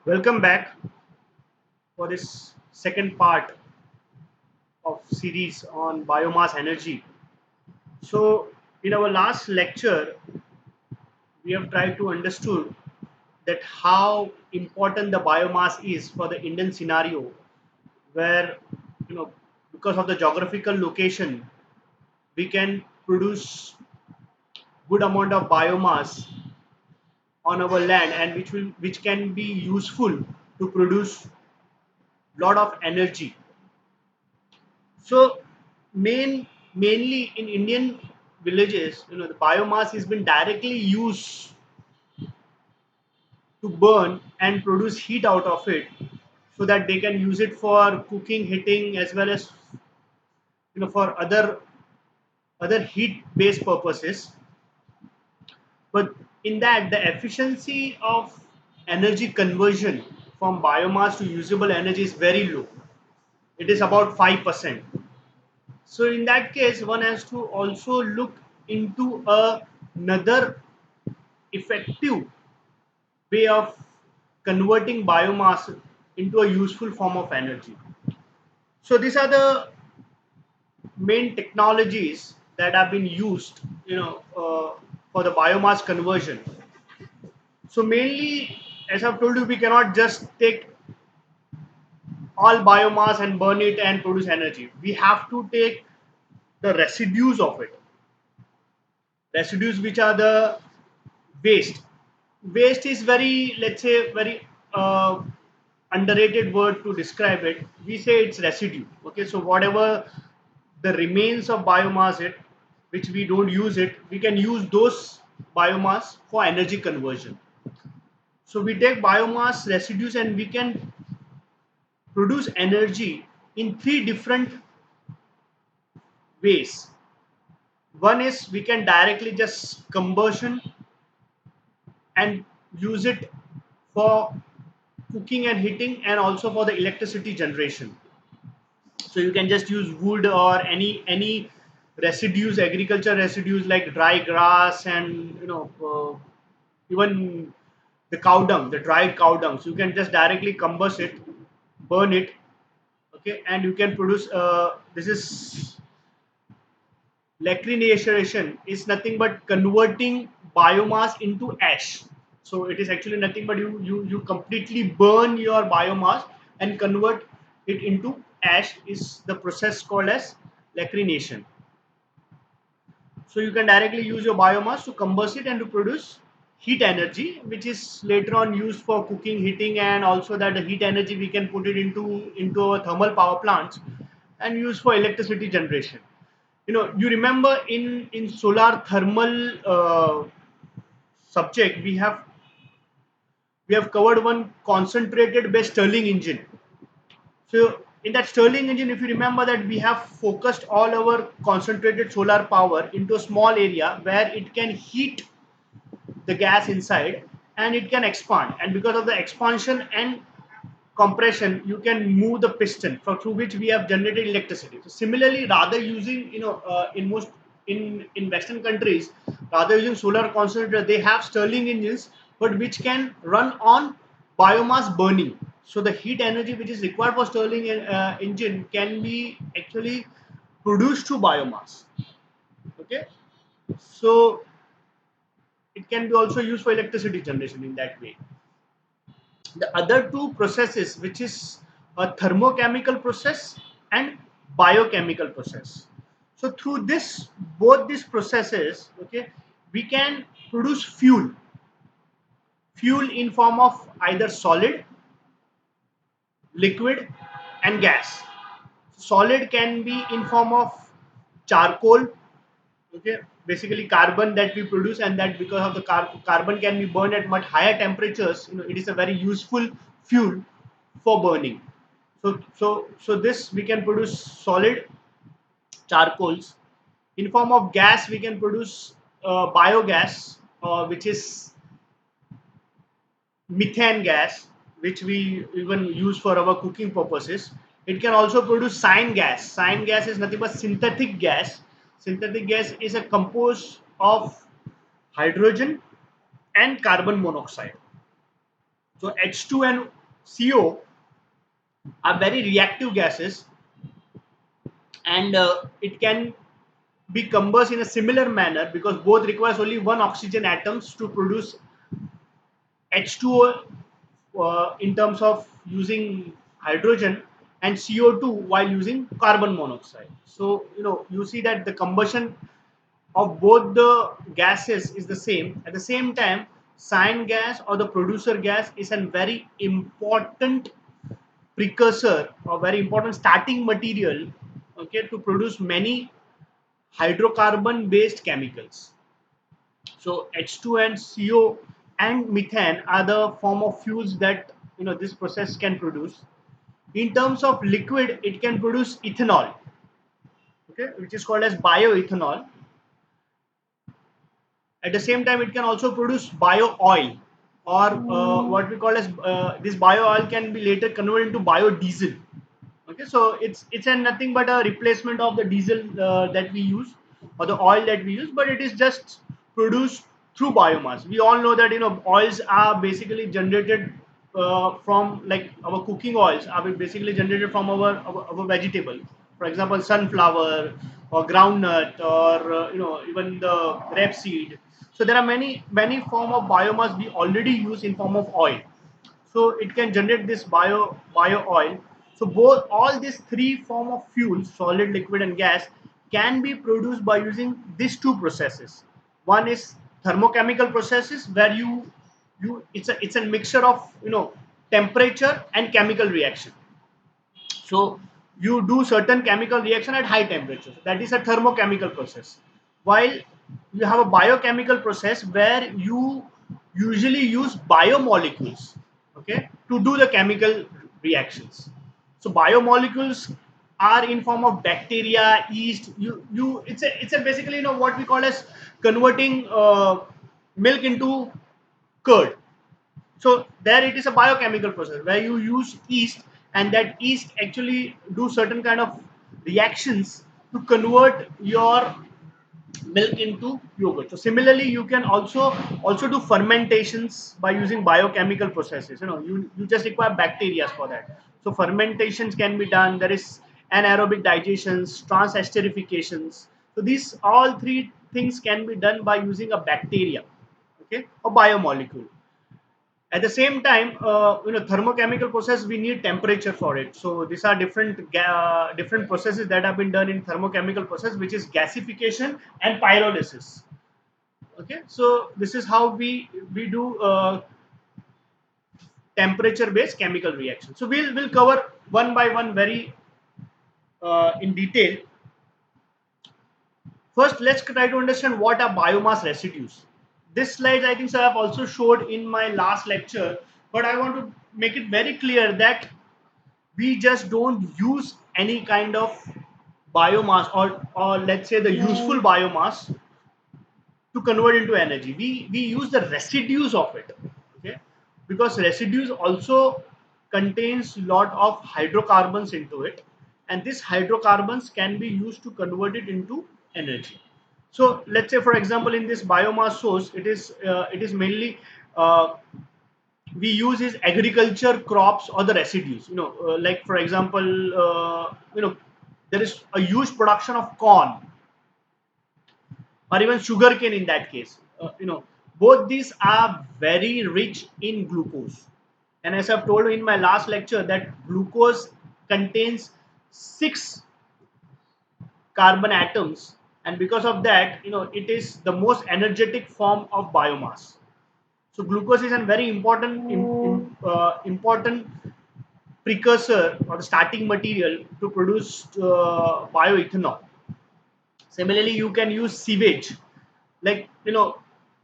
Welcome back for this second part of series on biomass energy. So, in our last lecture, we have tried to understood that how important the biomass is for the Indian scenario, where you know because of the geographical location, we can produce good amount of biomass on our land, and which can be useful to produce lot of energy. So mainly in Indian villages, the biomass has been directly used to burn and produce heat out of it, so that they can use it for cooking, heating, as well as for other heat based purposes. But in that, the efficiency of energy conversion from biomass to usable energy is very low. It is about 5%. So in that case, one has to also look into another effective way of converting biomass into a useful form of energy. So these are the main technologies that have been used, for the biomass conversion. So mainly, as I've told you, we cannot just take all biomass and burn it and produce energy. We have to take the residues of it, residues which are the waste is very, let's say, very underrated word to describe it. We say it's residue. Okay, so whatever the remains of biomass it, which we don't use it, we can use those biomass for energy conversion. So we take biomass residues and we can produce energy in three different ways. One is we can directly just combustion and use it for cooking and heating, and also for the electricity generation. So you can just use wood or any residues, agriculture residues like dry grass, and even the cow dung, the dried cow dung. So you can just directly combust it, burn it. Okay, and you can produce this is lacrination, is nothing but converting biomass into ash. So it is actually nothing but you completely burn your biomass and convert it into ash, is the process called as lacrination. So you can directly use your biomass to combust it and to produce heat energy, which is later on used for cooking, heating, and also that the heat energy we can put it into our thermal power plants and use for electricity generation. You remember in solar thermal subject, we have covered one concentrated based Stirling engine. So in that Stirling engine, if you remember, that we have focused all our concentrated solar power into a small area where it can heat the gas inside and it can expand, and because of the expansion and compression, you can move the piston through which we have generated electricity. So similarly, rather using, in most in western countries, rather using solar concentrator, they have Stirling engines, but which can run on biomass burning. So the heat energy which is required for Stirling engine can be actually produced through biomass. Okay, so it can be also used for electricity generation in that way. The other two processes, which is a thermochemical process and biochemical process. So through this, both these processes, okay, we can produce fuel in form of either solid, liquid, and gas. Solid can be in form of charcoal. Okay, basically carbon that we produce, and that because of the carbon can be burned at much higher temperatures, it is a very useful fuel for burning. So this we can produce solid charcoals. In form of gas, we can produce biogas, which is methane gas, which we even use for our cooking purposes. It can also produce cyan gas. Cyan gas is nothing but synthetic gas. Synthetic gas is a composed of hydrogen and carbon monoxide. So H2 and CO are very reactive gases, and it can be combust in a similar manner because both requires only one oxygen atoms to produce H2O in terms of using hydrogen, and CO2 while using carbon monoxide. So you see that the combustion of both the gases is the same. At the same time, sign gas or the producer gas is a very important precursor or very important starting material, okay, to produce many hydrocarbon based chemicals. So H2 and CO and methane are the form of fuels that this process can produce. In terms of liquid, it can produce ethanol, okay, which is called as bioethanol. At the same time, it can also produce bio oil, or what we call as this bio oil can be later converted into biodiesel. Okay, so it's a nothing but a replacement of the diesel that we use, or the oil that we use, but it is just produced through biomass. We all know that oils are basically generated from, like, our cooking oils are basically generated from our vegetable. For example, sunflower or groundnut, or even the rapeseed. So there are many form of biomass we already use in form of oil, so it can generate this bio oil. So both all these three form of fuels, solid, liquid and gas, can be produced by using these two processes. One is thermochemical processes, where you it's a mixture of temperature and chemical reaction. So you do certain chemical reaction at high temperature, that is a thermochemical process, while you have a biochemical process where you usually use biomolecules, okay, to do the chemical reactions. So biomolecules are in form of bacteria, yeast. You it's a basically what we call as converting milk into curd. So there it is a biochemical process where you use yeast, and that yeast actually do certain kind of reactions to convert your milk into yogurt. So similarly, you can also do fermentations by using biochemical processes. You just require bacteria for that. So fermentations can be done. There is anaerobic digestions, transesterifications. So these all three things can be done by using a bacteria, okay, a biomolecule. At the same time, thermochemical process, we need temperature for it. So these are different processes that have been done in thermochemical process, which is gasification and pyrolysis. Okay, so this is how we do temperature based chemical reaction. So we'll cover one by one very in detail. First, let's try to understand what are biomass residues. This slide, I think, sir, I have also showed in my last lecture, but I want to make it very clear that we just don't use any kind of biomass, or let's say the useful biomass, to convert into energy. We use the residues of it, okay, because residues also contains lot of hydrocarbons into it, and these hydrocarbons can be used to convert it into energy. So let's say, for example, in this biomass source, it is mainly we use is agriculture crops or the residues. Like, for example, there is a huge production of corn or even sugarcane. In that case, both these are very rich in glucose, and as I've told you in my last lecture, that glucose contains 6 carbon atoms, and because of that, it is the most energetic form of biomass. So glucose is a very important precursor or the starting material to produce bioethanol. Similarly, you can use sewage, like,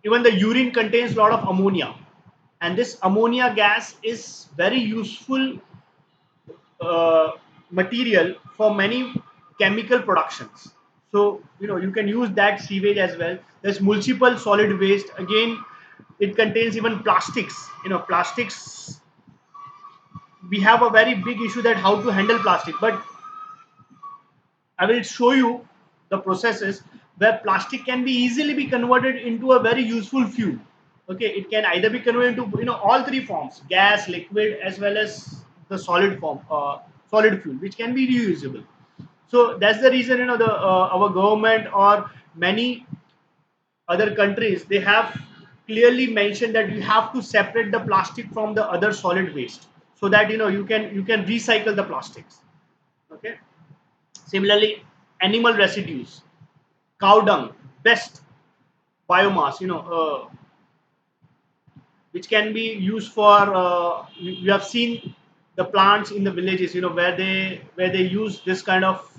even the urine contains a lot of ammonia, and this ammonia gas is very useful uh, material for many chemical productions. So you can use that sewage as well. There's multiple solid waste. Again, it contains even plastics. Plastics, we have a very big issue that how to handle plastic, but I will show you the processes where plastic can be easily be converted into a very useful fuel. Okay, it can either be converted into all three forms: gas, liquid, as well as the solid form, solid fuel, which can be reusable. So that's the reason the our government or many other countries, they have clearly mentioned that you have to separate the plastic from the other solid waste, so that you can recycle the plastics. Okay. Similarly, animal residues, cow dung, best biomass, which can be used for, you have seen the plants in the villages, where they use this kind of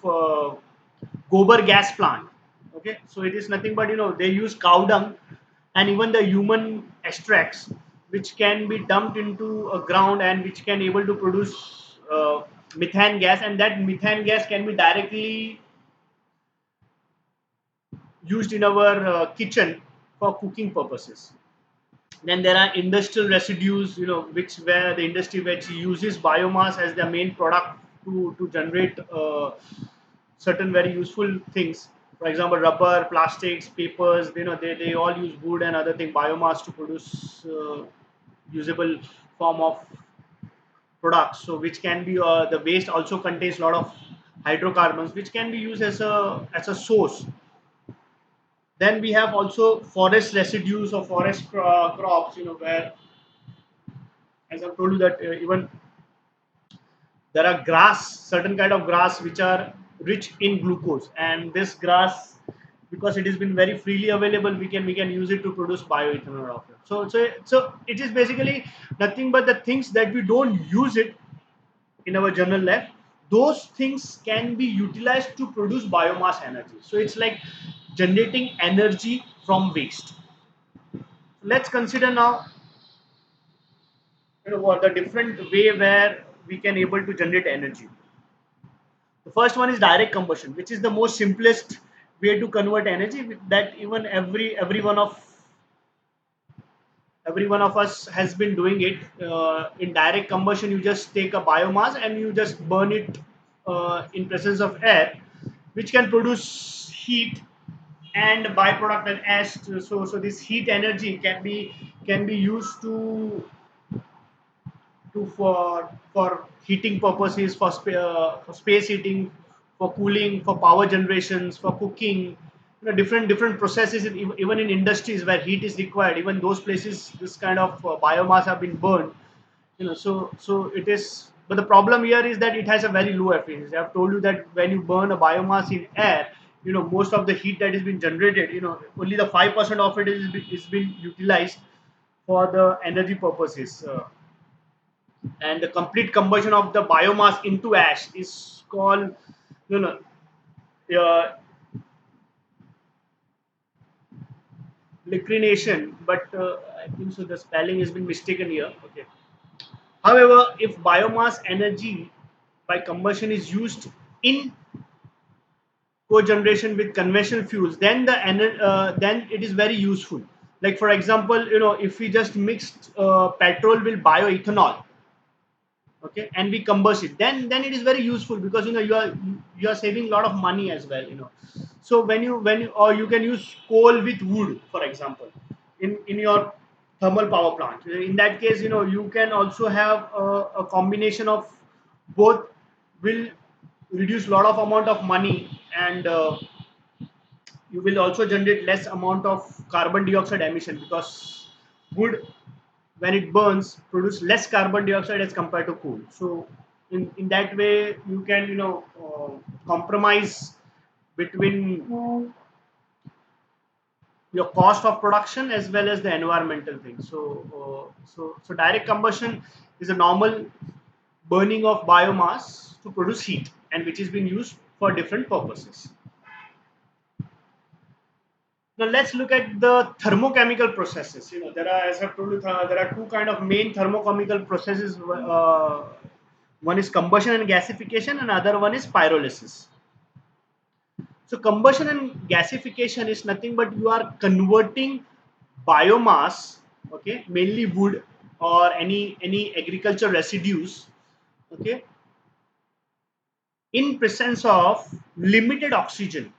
gobar gas plant. Okay, so it is nothing but they use cow dung and even the human extracts, which can be dumped into a ground and which can able to produce methane gas, and that methane gas can be directly used in our kitchen for cooking purposes. Then there are industrial residues, which where the industry which uses biomass as their main product to generate certain very useful things. For example, rubber, plastics, papers. They all use wood and other thing biomass to produce usable form of products. So which can be, the waste also contains a lot of hydrocarbons, which can be used as a source. Then we have also forest residues or forest crops, where, as I've told you, that even there are grass, certain kind of grass which are rich in glucose, and this grass, because it has been very freely available, we can use it to produce bioethanol of it. So it is basically nothing but the things that we don't use it in our general life. Those things can be utilized to produce biomass energy. So it's like generating energy from waste. Let's consider now, what the different way where we can able to generate energy. The first one is direct combustion, which is the most simplest way to convert energy, that even every one of us has been doing it. In direct combustion, you just take a biomass and you just burn it in presence of air, which can produce heat and byproduct and ash. So this heat energy can be used for heating purposes, for space heating, for cooling, for power generations, for cooking. Different processes, even in industries where heat is required, even those places this kind of biomass have been burned. So it is. But the problem here is that it has a very low efficiency. I've told you that when you burn a biomass in air, most of the heat that is being generated, only the 5% of it is being utilized for the energy purposes. And the complete combustion of the biomass into ash is called, you know uh, liquefaction, but I think so the spelling has been mistaken here. Okay. However, if biomass energy by combustion is used in cogeneration with conventional fuels, then then it is very useful. Like for example, if we just mixed petrol with bioethanol, okay, and we combust it, then it is very useful, because you are saving a lot of money as well. So when you or you can use coal with wood, for example, in your thermal power plant. In that case, you can also have a combination of both, will reduce a lot of amount of money, and you will also generate less amount of carbon dioxide emission, because wood, when it burns, produce less carbon dioxide as compared to coal. So in that way you can compromise between your cost of production as well as the environmental thing. So direct combustion is a normal burning of biomass to produce heat, and which is being used for different purposes. Now let's look at the thermochemical processes. There are, as I've told you, there are two kind of main thermochemical processes. One is combustion and gasification, and other one is pyrolysis. So combustion and gasification is nothing but you are converting biomass, okay, mainly wood or any agriculture residues, okay, in presence of limited oxygen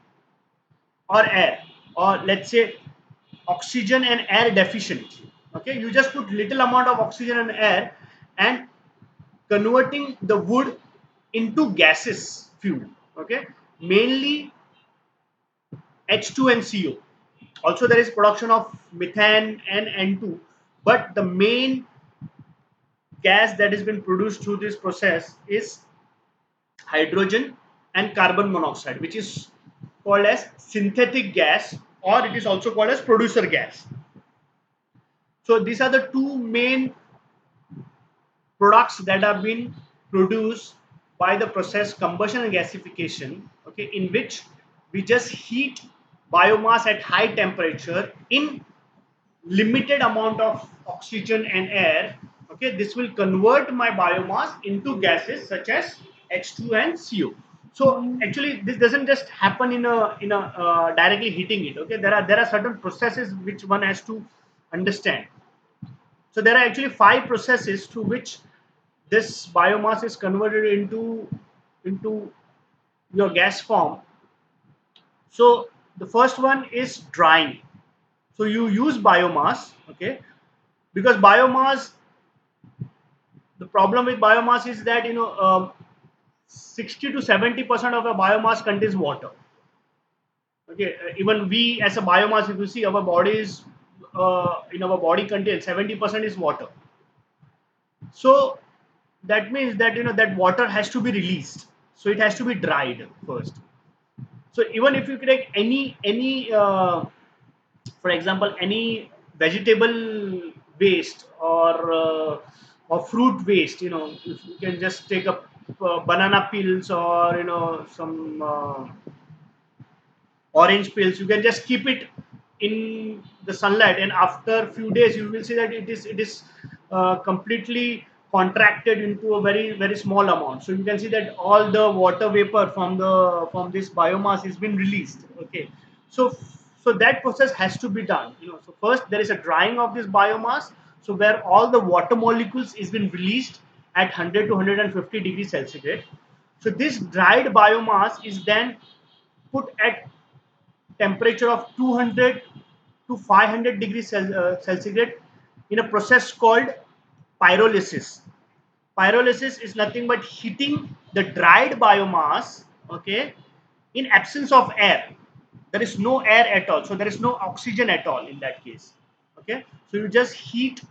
or air, or let's say oxygen and air deficiency. Okay, you just put little amount of oxygen and air and converting the wood into gases fuel. Okay, mainly H2 and CO. Also, there is production of methane and N2, but the main gas that has been produced through this process is hydrogen and carbon monoxide, which is called as synthetic gas, or it is also called as producer gas. So these are the two main products that have been produced by the process combustion and gasification, okay, in which we just heat biomass at high temperature in limited amount of oxygen and air. Okay, this will convert my biomass into gases such as H2 and CO. So actually this doesn't just happen in a directly heating it. Okay, there are certain processes which one has to understand. So there are actually 5 processes through which this biomass is converted into your gas form. So the first one is drying. So you use biomass, okay, because biomass, the problem with biomass is that 60 to 70% of a biomass contains water. Okay, even we as a biomass, if you see our bodies, in our body contains 70% is water. So that means that that water has to be released. So it has to be dried first. So even if you take any for example, any vegetable waste or fruit waste, if you can just take a banana peels or some orange peels, you can just keep it in the sunlight, and after few days you will see that it is completely contracted into a very small amount. So you can see that all the water vapor from this biomass has been released. Okay, so so that process has to be done. So first there is a drying of this biomass, so where all the water molecules is been released at 100 to 150 degrees centigrade. So this dried biomass is then put at temperature of 200 to 500 degrees centigrade in a process called pyrolysis. Pyrolysis is nothing but heating the dried biomass, okay, in absence of air. There is no air at all, so there is no oxygen at all in that case. Okay, so you just heat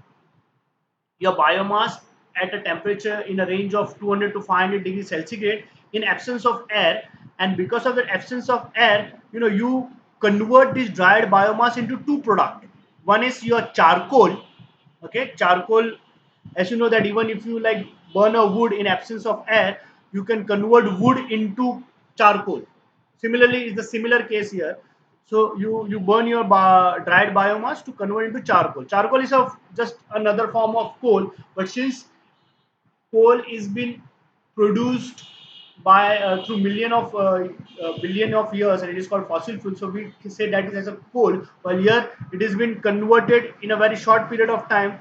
your biomass at a temperature in a range of 200 to 500 degrees centigrade in absence of air, and because of the absence of air, you convert this dried biomass into two products. One is your charcoal. Okay, charcoal, as you know that even if you like burn a wood in absence of air, you can convert wood into charcoal. Similarly is the similar case here. So you burn your dried biomass to convert into charcoal. Charcoal is of just another form of coal, but since coal is been produced by through billion of years, and it is called fossil fuel, so we say that is as a coal, while here it has been converted in a very short period of time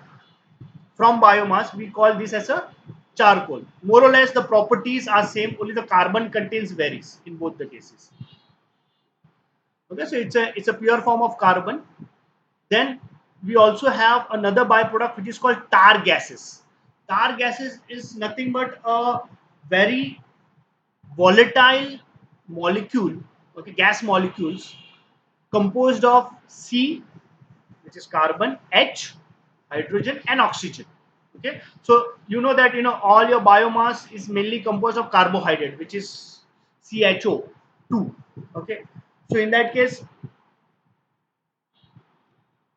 from biomass. We call this as a charcoal. More or less the properties are same, only the carbon contains varies in both the cases. Okay, so it's a pure form of carbon. Then we also have another byproduct which is called tar gases. Tar gases is nothing but a very volatile molecule, okay, gas molecules composed of C, which is carbon, H, hydrogen, and oxygen. Okay, so you know that all your biomass is mainly composed of carbohydrate, which is CHO2. Okay, so in that case,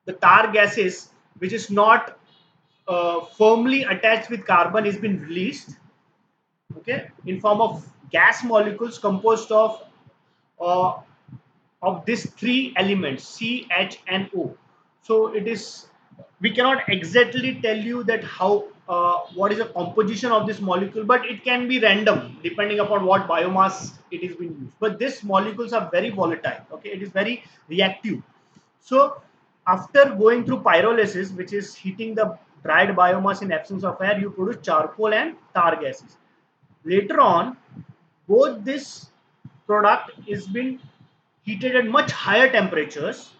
the tar gases, which is not firmly attached with carbon, is been released, okay, in form of gas molecules composed uh, of these three elements, C, H, and O. So it is, we cannot exactly tell you that how what is the composition of this molecule, but it can be random depending upon what biomass it is being used. But these molecules are very volatile. Okay, it is very reactive. So after going through pyrolysis, which is heating the dried biomass in absence of air, you produce charcoal and tar gases. Later on, both this product is been heated at much higher temperatures,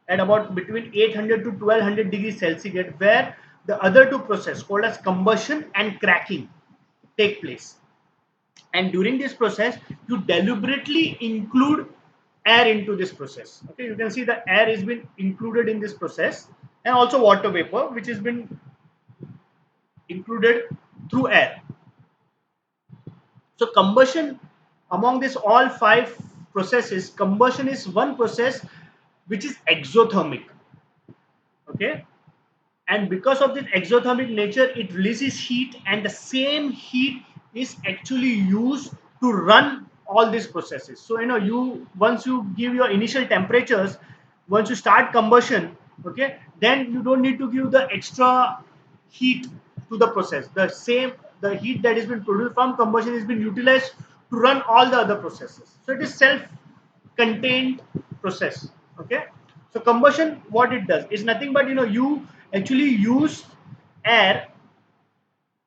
at about between 800 to 1200 degrees Celsius, where the other two processes called as combustion and cracking take place. And during this process, you deliberately include air into this process. Okay, you can see the air has been included in this process, and also water vapor, which has been included through air. So combustion, among this all five processes, combustion is one process which is exothermic. Okay, and because of this exothermic nature, it releases heat, and the same heat is actually used to run all these processes. So you once you give your initial temperatures, once you start combustion, okay, then you don't need to give the extra heat to the process. The heat that has been produced from combustion has been utilized to run all the other processes. So it is self contained process. Okay, so combustion, what it does is nothing but you actually use air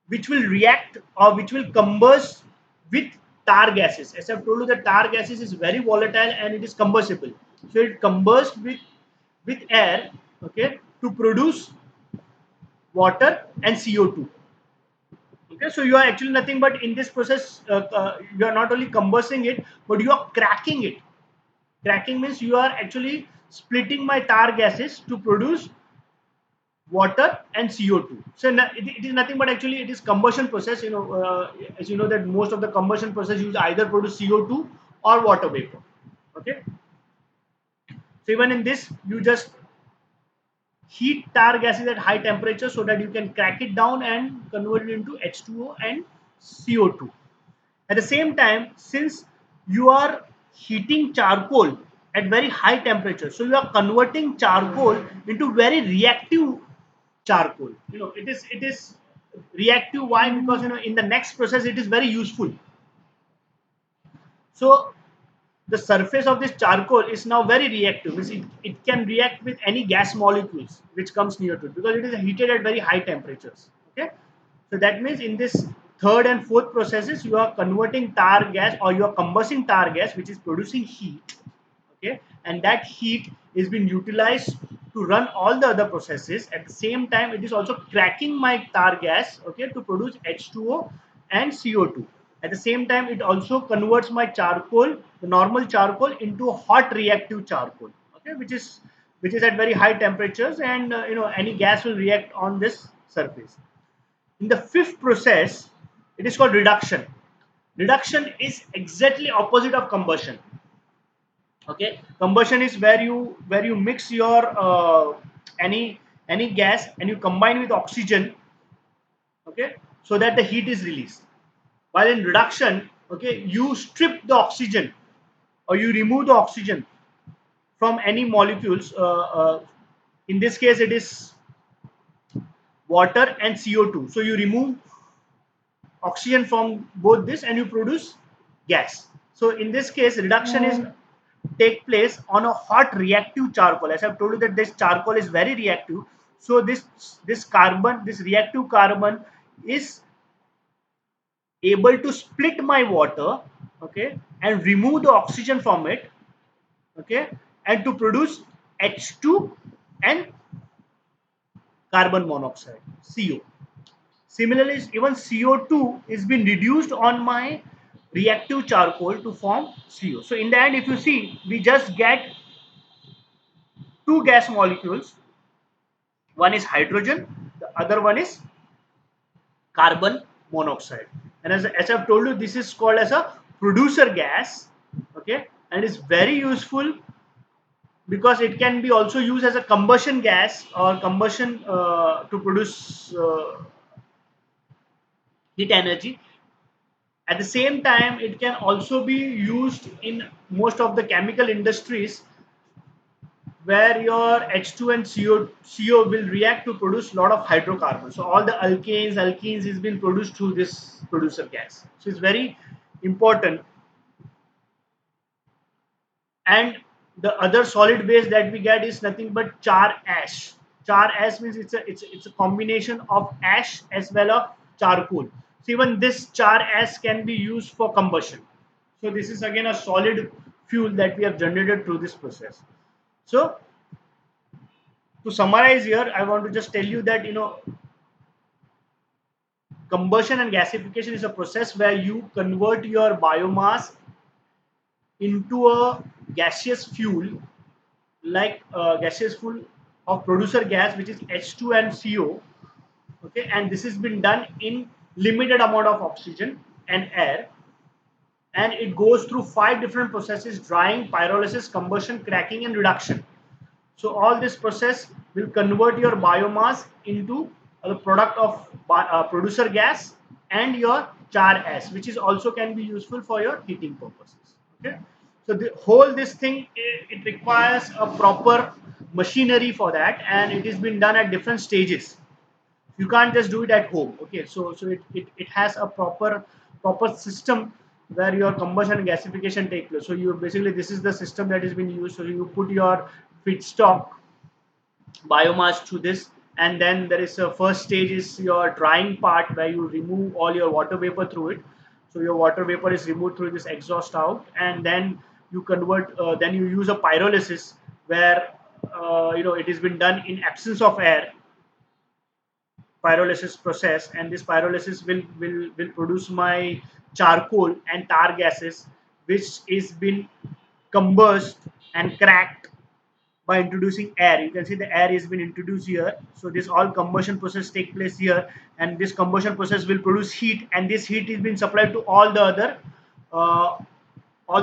which will react or which will combust with tar gases. As I've told you, the tar gases is very volatile and it is combustible, so it combusts with air, okay, to produce water and CO2. Okay, so you are actually nothing but in this process, you are not only combusting it, but you are cracking it. Cracking means you are actually splitting my tar gases to produce water and CO2. So it is nothing but actually it is combustion process. As you know that most of the combustion process use either produce CO2 or water vapor. Okay. So even in this, you just heat tar gases at high temperature so that you can crack it down and convert it into H2O and CO2. At the same time, since you are heating charcoal at very high temperature, so you are converting charcoal into very reactive charcoal. It is reactive. Why? Because in the next process it is very useful. So the surface of this charcoal is now very reactive. It can react with any gas molecules which comes near to it because it is heated at very high temperatures. Okay, so that means in this third and fourth processes, you are converting tar gas or you are combusting tar gas, which is producing heat. Okay, and that heat is being utilized to run all the other processes. At the same time, it is also cracking my tar gas, okay, to produce H2O and CO2. At the same time, it also converts my charcoal, the normal charcoal, into hot reactive charcoal, okay, which is at very high temperatures, and any gas will react on this surface. In the fifth process, it is called reduction. Reduction is exactly opposite of combustion. Okay, combustion is where you mix your any gas and you combine with oxygen, okay, so that the heat is released. While in reduction, okay, you strip the oxygen or you remove the oxygen from any molecules. In this case, it is water and CO2. So you remove oxygen from both this and you produce gas. So in this case, reduction is take place on a hot reactive charcoal. As I've told you that this charcoal is very reactive. So this reactive carbon is able to split my water, okay, and remove the oxygen from it, okay, and to produce H2 and carbon monoxide, CO. Similarly, even CO2 is being reduced on my reactive charcoal to form CO. So in the end, if you see, we just get two gas molecules. One is hydrogen, the other one is carbon monoxide. And as I've told you, this is called as a producer gas, okay, and it's very useful because it can be also used as a combustion gas or combustion to produce heat energy. At the same time, it can also be used in most of the chemical industries where your H2 and CO will react to produce a lot of hydrocarbons. So all the alkenes is being produced through this producer gas. So it's very important. And the other solid waste that we get is nothing but char ash. Char ash means it's a combination of ash as well as charcoal. So even this char ash can be used for combustion. So this is again a solid fuel that we have generated through this process. So To summarize here, I want to just tell you that combustion and gasification is a process where you convert your biomass into a gaseous fuel, like gaseous fuel of producer gas, which is H2 and CO. Okay, and this has been done in limited amount of oxygen and air, and it goes through 5 different processes: drying, pyrolysis, combustion, cracking, and reduction. So all this process will convert your biomass into the product of producer gas and your char ash, which is also can be useful for your heating purposes. Okay, so the whole this thing, it requires a proper machinery for that, and it has been done at different stages. You can't just do it at home. Okay, so it has a proper system where your combustion and gasification take place. So you basically, this is the system that has been used. So you put your feedstock biomass to this, and then there is a first stage is your drying part, where you remove all your water vapor through it. So your water vapor is removed through this exhaust out, and then you convert, then you use a pyrolysis, where it has been done in absence of air, pyrolysis process, and this pyrolysis will produce my charcoal and tar gases, which is been combust and cracked by introducing air. You can see the air has been introduced here. So this all combustion process take place here, and this combustion process will produce heat, and this heat is being supplied to uh, all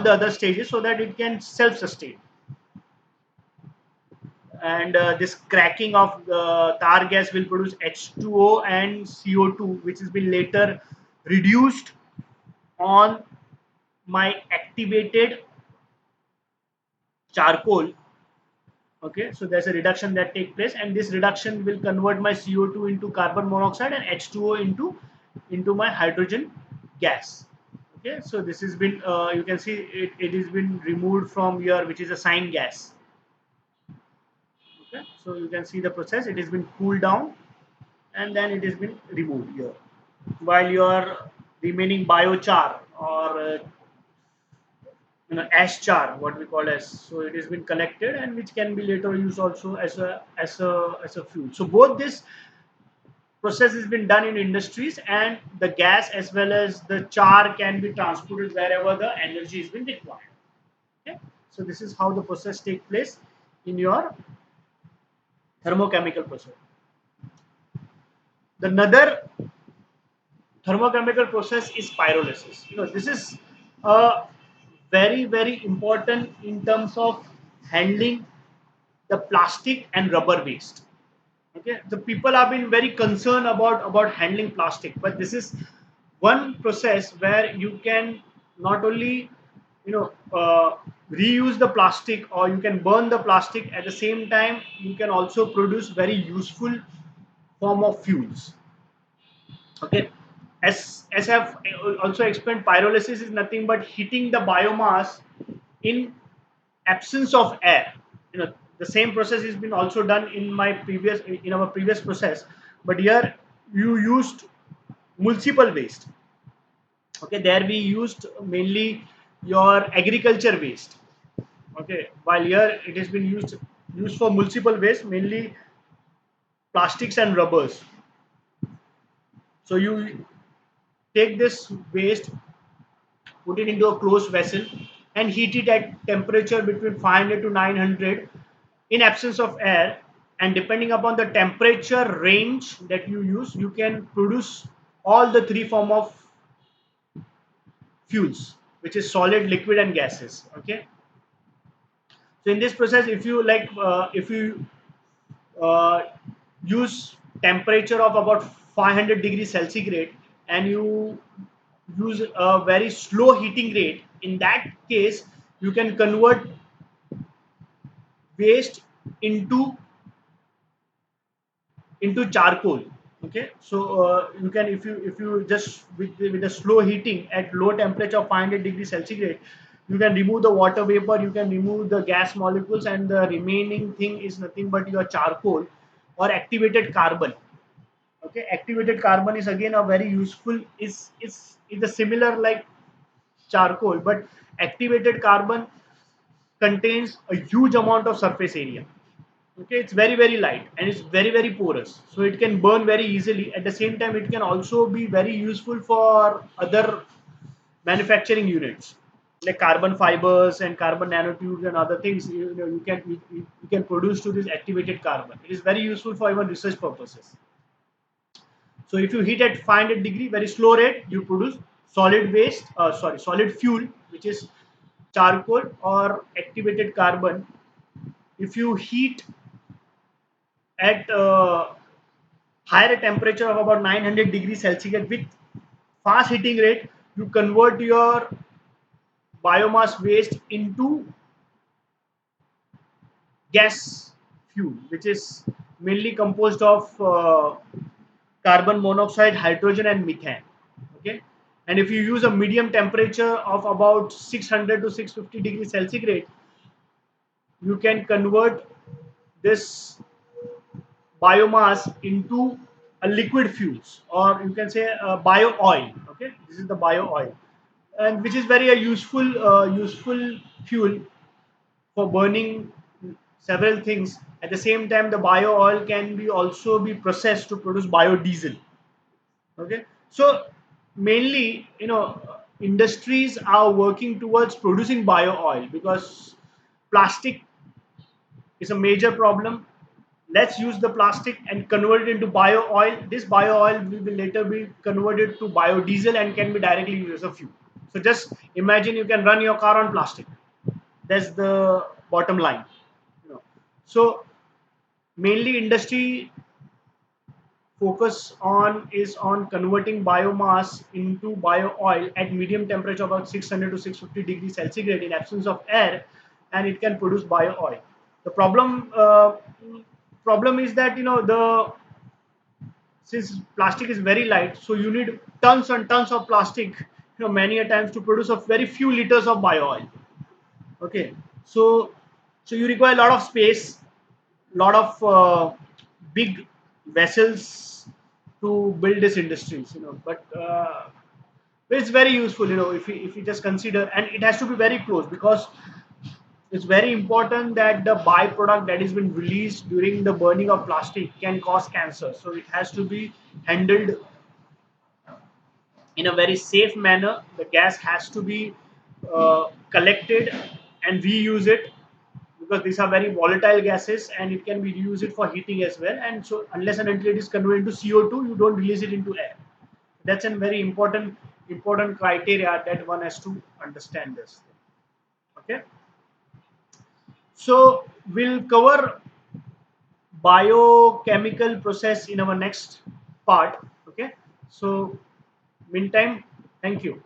the other stages, so that it can self-sustain. And this cracking of tar gas will produce H2O and CO2, which has been later reduced on my activated charcoal. Okay, so there's a reduction that take place, and this reduction will convert my CO2 into carbon monoxide and H2O into my hydrogen gas. Okay, so this has been, you can see it has been removed from here, which is a sign gas. Okay, so you can see the process, it has been cooled down, and then it has been removed here, while your remaining biochar, or ash char, what we call as, so it has been collected, and which can be later used also as a fuel. So both this process has been done in industries, and the gas as well as the char can be transported wherever the energy has been required. Okay, so this is how the process take place in your thermochemical process. The another thermochemical process is pyrolysis. This is very important in terms of handling the plastic and rubber waste. Okay, the people have been very concerned about handling plastic, but this is one process where you can not only reuse the plastic, or you can burn the plastic. At the same time, you can also produce very useful form of fuels. Okay, as I've also explained, pyrolysis is nothing but heating the biomass in absence of air. The same process has been also done in our previous process, but here you used municipal waste. Okay, there we used mainly your agriculture waste. Okay, while here it has been used for municipal waste, mainly plastics and rubbers. So you take this waste, put it into a closed vessel, and heat it at temperature between 500 to 900 in absence of air. And depending upon the temperature range that you use, you can produce all the three form of fuels, which is solid, liquid, and gases. Okay, so in this process, if you uh, use temperature of about 500 degrees centigrade, and you use a very slow heating rate, in that case you can convert waste into charcoal. Okay, so you can, if you just with a slow heating at low temperature of 500 degrees centigrade, you can remove the water vapor, you can remove the gas molecules, and the remaining thing is nothing but your charcoal or activated carbon. Okay, activated carbon is again a very useful, is a similar like charcoal, but activated carbon contains a huge amount of surface area. Okay, it's very light and it's very porous, so it can burn very easily. At the same time, it can also be very useful for other manufacturing units like carbon fibers and carbon nanotubes and other things. You can produce to this activated carbon. It is very useful for even research purposes. So if you heat at 500 degree, very slow rate, you produce solid waste, solid fuel, which is charcoal or activated carbon. If you heat at higher temperature of about 900 degrees Celsius with fast heating rate, you convert your biomass waste into gas fuel, which is mainly composed of carbon monoxide, hydrogen, and methane. Okay, and if you use a medium temperature of about 600 to 650 degrees centigrade, you can convert this biomass into a liquid fuels, or you can say bio oil. Okay, this is the bio oil, and which is very a useful fuel for burning several things. At the same time, the bio oil can be also be processed to produce biodiesel. Okay, so mainly, industries are working towards producing bio oil because plastic is a major problem. Let's use the plastic and convert it into bio oil. This bio oil will later be converted to biodiesel and can be directly used as a fuel. So just imagine you can run your car on plastic. That's the bottom line. So mainly industry focus on is on converting biomass into bio oil at medium temperature about 600 to 650 degrees centigrade in absence of air, and it can produce bio oil. The problem is that the since plastic is very light, so you need tons and tons of plastic, many a times to produce a very few liters of bio oil. Okay, so you require a lot of space, lot of big vessels to build these industries, but it's very useful, if you just consider, and it has to be very close because it's very important that the byproduct that is been released during the burning of plastic can cause cancer, so it has to be handled in a very safe manner. The gas has to be collected and reuse it because these are very volatile gases and it can be used it for heating as well. And so, unless and until it is converted into CO2, you don't release it into air. That's a very important criteria that one has to understand this. Okay, so we'll cover biochemical process in our next part. Okay, so meantime, thank you.